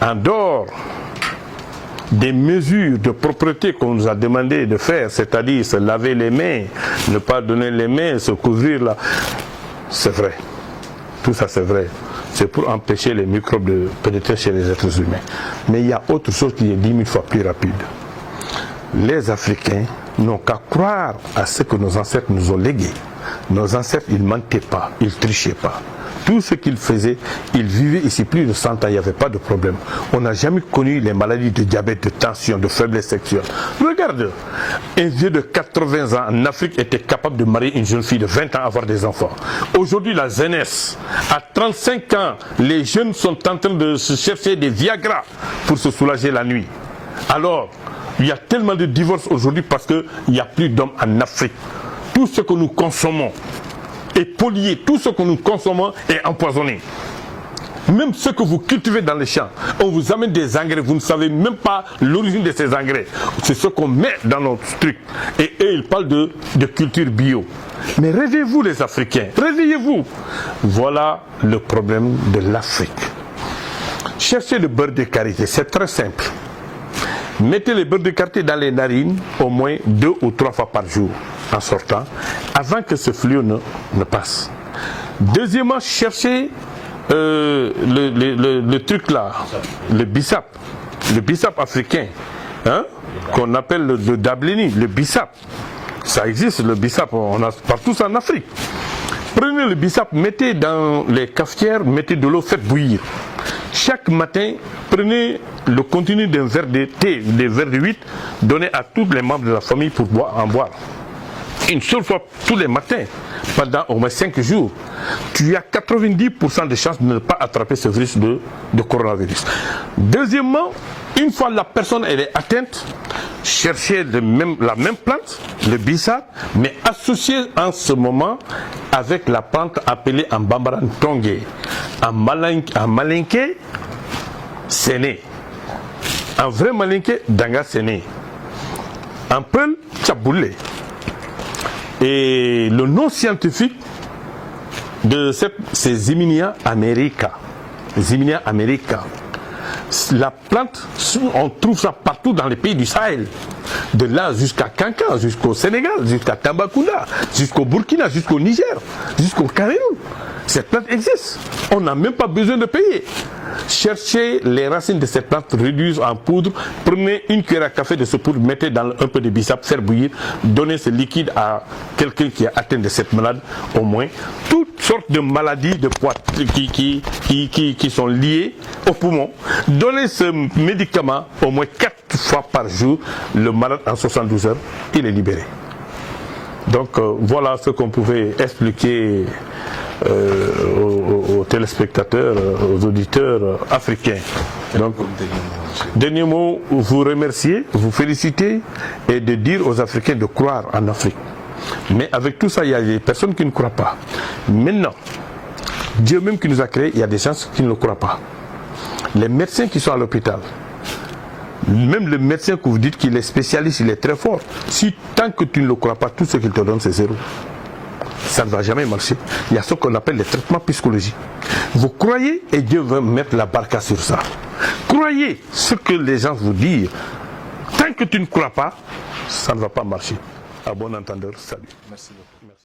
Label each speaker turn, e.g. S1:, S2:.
S1: en dehors des mesures de propreté qu'on nous a demandé de faire, c'est-à-dire se laver les mains, ne pas donner les mains, se couvrir là, c'est vrai. Tout ça c'est vrai. C'est pour empêcher les microbes de pénétrer chez les êtres humains. Mais il y a autre chose qui est 10 000 fois plus rapide. Les Africains n'ont qu'à croire à ce que nos ancêtres nous ont légué. Nos ancêtres, ils ne mentaient pas, ils ne trichaient pas. Tout ce qu'ils faisaient, ils vivaient ici plus de 100 ans, il n'y avait pas de problème. On n'a jamais connu les maladies de diabète, de tension, de faiblesse sexuelle. Regarde, un vieux de 80 ans en Afrique était capable de marier une jeune fille de 20 ans, avoir des enfants. Aujourd'hui, la jeunesse, à 35 ans, les jeunes sont en train de se chercher des Viagra pour se soulager la nuit. Alors, il y a tellement de divorces aujourd'hui parce qu'il n'y a plus d'hommes en Afrique. Tout ce que nous consommons est pollué, tout ce que nous consommons est empoisonné. Même ce que vous cultivez dans les champs, on vous amène des engrais, vous ne savez même pas l'origine de ces engrais. C'est ce qu'on met dans notre truc. Et eux, ils parlent de culture bio. Mais réveillez-vous les Africains, réveillez-vous. Voilà le problème de l'Afrique. Cherchez le beurre de karité, c'est très simple. Mettez le beurre de karité dans les narines au moins 2 ou 3 fois par jour en sortant, avant que ce fléau ne passe. Deuxièmement, cherchez le truc là, le bissap africain, hein, qu'on appelle le dableni, le bissap. Ça existe, le bissap, on a partout en Afrique. Prenez le bissap, mettez dans les cafetières, mettez de l'eau, faites bouillir. Chaque matin, prenez le contenu d'un verre de thé, des verres de 8, donnez à tous les membres de la famille pour en boire. Une seule fois tous les matins, pendant au moins 5 jours, tu as 90% de chances de ne pas attraper ce virus de coronavirus. Deuxièmement, une fois la personne elle est atteinte, cherchez la même plante, le bissap, mais associée en ce moment avec la plante appelée en bambara tongue, en malinké, séné, en vrai malinké, danga séné, en peul, tchaboulé. Et le nom scientifique de c'est Ziminia america. Ziminia america. La plante, on trouve ça partout dans les pays du Sahel. De là jusqu'à Kankan, jusqu'au Sénégal, jusqu'à Tambacounda, jusqu'au Burkina, jusqu'au Niger, jusqu'au Cameroun. Cette plante existe. On n'a même pas besoin de payer. Cherchez les racines de cette plante, réduisez en poudre, prenez une cuillère à café de ce poudre, mettez dans un peu de bissap, faire bouillir, donnez ce liquide à quelqu'un qui est atteint de cette malade, au moins. Toutes sortes de maladies de poids qui sont liées au poumon. Donnez ce médicament au moins 4 fois par jour, le malade en 72 heures, il est libéré. Donc voilà ce qu'on pouvait expliquer aux téléspectateurs, aux auditeurs africains. Donc, dernier mot, vous remercier, vous féliciter et de dire aux Africains de croire en Afrique. Mais avec tout ça, il y a des personnes qui ne croient pas. Maintenant, Dieu même qui nous a créés, il y a des gens qui ne le croient pas. Les médecins qui sont à l'hôpital, même le médecin que vous dites qu'il est spécialiste, il est très fort. Si tant que tu ne le crois pas, tout ce qu'il te donne c'est zéro. Ça ne va jamais marcher. Il y a ce qu'on appelle les traitements psychologiques. Vous croyez et Dieu va mettre la barca sur ça. Croyez ce que les gens vous disent. Tant que tu ne crois pas, ça ne va pas marcher. À bon entendeur, salut.
S2: Merci beaucoup.